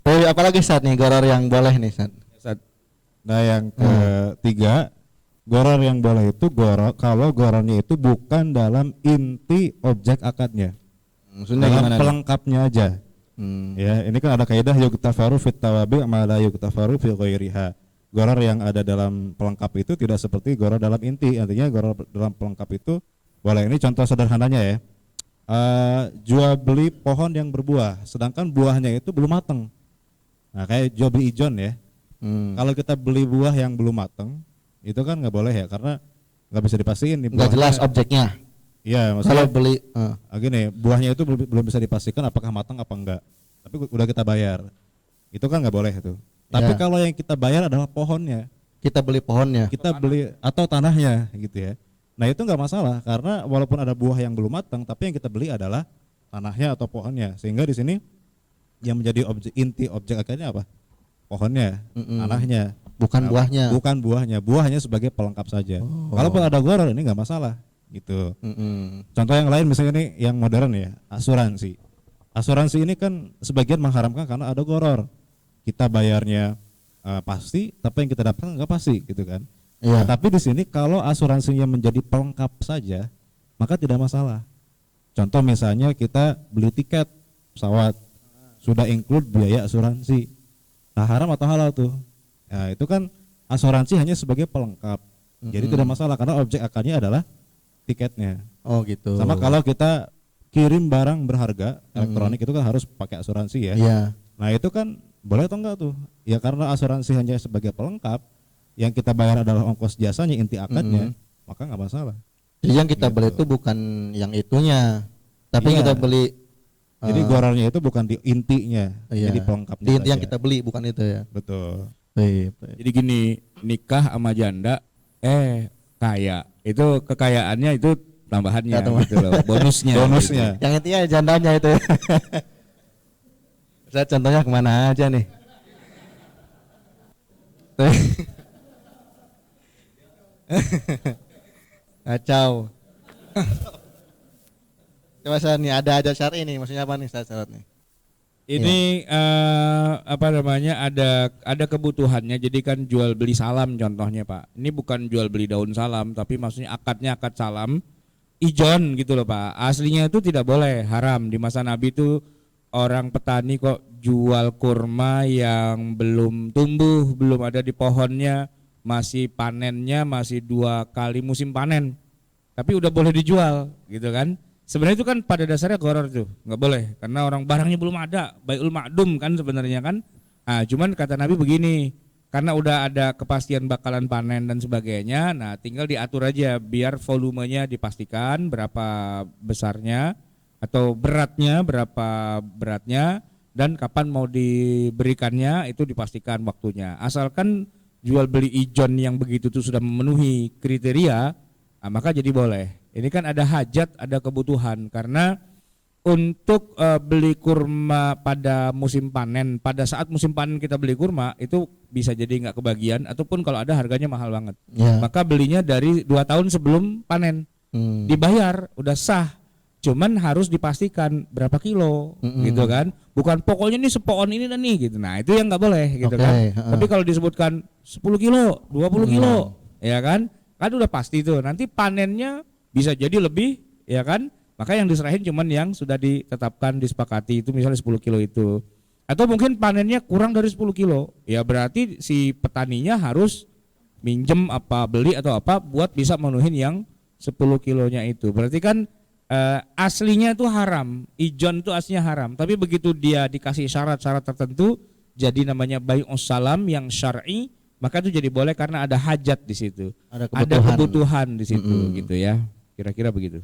Tapi apalagi saat nih goror yang boleh nih saat. Nah yang ketiga, goror yang boleh itu goror kalau gorornya itu bukan dalam inti objek akadnya, Maksudnya dalam gimana nih? pelengkapnya aja. Ya, ini kan ada kaidah yuktafaru fit tawabi ma la yuktafaru fi ghairiha. Goror yang ada dalam pelengkap itu tidak seperti goror dalam inti. Artinya goror dalam pelengkap itu boleh. Ini contoh sederhananya ya. Jual beli pohon yang berbuah, sedangkan buahnya itu belum matang. Nah, kayak jual beli ijon ya. Kalau kita beli buah yang belum matang, itu kan nggak boleh ya, karena nggak bisa dipastiin nih Nggak jelas objeknya. Iya, Kalau maksudnya beli gini, buahnya itu belum bisa dipastikan apakah matang apa enggak. Tapi udah kita bayar, itu kan nggak boleh itu. Tapi Ya. kalau yang kita bayar adalah pohonnya, kita beli pohonnya. kita beli atau tanahnya, gitu ya. Nah itu nggak masalah, karena walaupun ada buah yang belum matang, tapi yang kita beli adalah tanahnya atau pohonnya. Sehingga di sini yang menjadi inti objek akadnya apa? Pohonnya, tanahnya. Bukan buahnya. Bukan buahnya, buahnya sebagai pelengkap saja. Kalaupun ada goror ini nggak masalah, gitu. Contoh yang lain misalnya nih yang modern ya, asuransi. Asuransi ini kan sebagian mengharamkan karena ada goror. Kita bayarnya pasti, tapi yang kita dapatkan nggak pasti, gitu kan. Iya. Tapi di sini kalau asuransinya menjadi pelengkap saja, maka tidak masalah. Contoh misalnya kita beli tiket pesawat, sudah include biaya asuransi. Nah haram atau halal tuh? Nah itu kan asuransi hanya sebagai pelengkap. Jadi tidak masalah karena objek akadnya adalah tiketnya. Oh gitu. Sama kalau kita kirim barang berharga elektronik itu kan harus pakai asuransi ya. Iya. Nah itu kan boleh atau enggak tuh? Ya karena asuransi hanya sebagai pelengkap, yang kita bayar adalah ongkos jasanya, inti akadnya, maka nggak masalah. Jadi yang kita beli itu bukan yang itunya, tapi Iya. kita beli. Jadi gorornya itu bukan di intinya, Iya. jadi pelengkapnya Di inti yang saja. kita beli bukan itu ya. Betul. Baik. Jadi gini, nikah sama janda kaya. Itu kekayaannya itu tambahannya Ya, tambahan. gitu loh, bonusnya. Bonusnya. Yang intinya jandanya itu. Saya contohnya kemana aja nih? Kacau. Coba saya nih ada syar'i nih, maksudnya apa nih syarat nih? Ini apa namanya, ada kebutuhannya. Jadi kan jual beli salam contohnya Pak. Ini bukan jual beli daun salam, tapi maksudnya akadnya akad salam ijon gitu loh Pak. Aslinya itu tidak boleh, haram. Di masa Nabi itu orang petani kok jual kurma yang belum tumbuh, belum ada di pohonnya, masih panennya masih 2 kali musim panen, tapi udah boleh dijual gitu kan. Sebenarnya itu kan pada dasarnya goror tuh, nggak boleh karena orang barangnya belum ada, bai'ul ma'dum kan sebenarnya kan. Nah, cuman kata Nabi begini, karena udah ada kepastian bakalan panen dan sebagainya, nah tinggal diatur aja biar volumenya dipastikan berapa besarnya atau berapa beratnya dan kapan mau diberikannya itu dipastikan waktunya. Asalkan jual beli ijon yang begitu tuh sudah memenuhi kriteria, nah maka jadi boleh. Ini kan ada hajat, ada kebutuhan karena untuk beli kurma pada musim panen, pada saat musim panen kita beli kurma itu bisa jadi nggak kebagian ataupun kalau ada harganya mahal banget. Ya. Maka belinya dari 2 tahun sebelum panen, dibayar udah sah. Cuman harus dipastikan berapa kilo gitu kan. Bukan pokoknya nih sepoon ini dan nih gitu. Nah, itu yang nggak boleh gitu kan. Tapi kalau disebutkan 10 kilo, 20 kilo, ya kan? Kan udah pasti tuh. Nanti panennya bisa jadi lebih, ya kan? Maka yang diserahin cuman yang sudah ditetapkan, disepakati itu misalnya 10 kilo itu. Atau mungkin panennya kurang dari 10 kilo. Ya berarti si petaninya harus minjem apa beli atau apa buat bisa memenuhin yang 10 kilonya itu. Berarti kan aslinya itu haram, ijon itu aslinya haram. Tapi begitu dia dikasih syarat-syarat tertentu, jadi namanya bai'us salam yang syar'i, maka itu jadi boleh karena ada hajat di situ. Ada kebutuhan di situ gitu ya. Kira-kira begitu.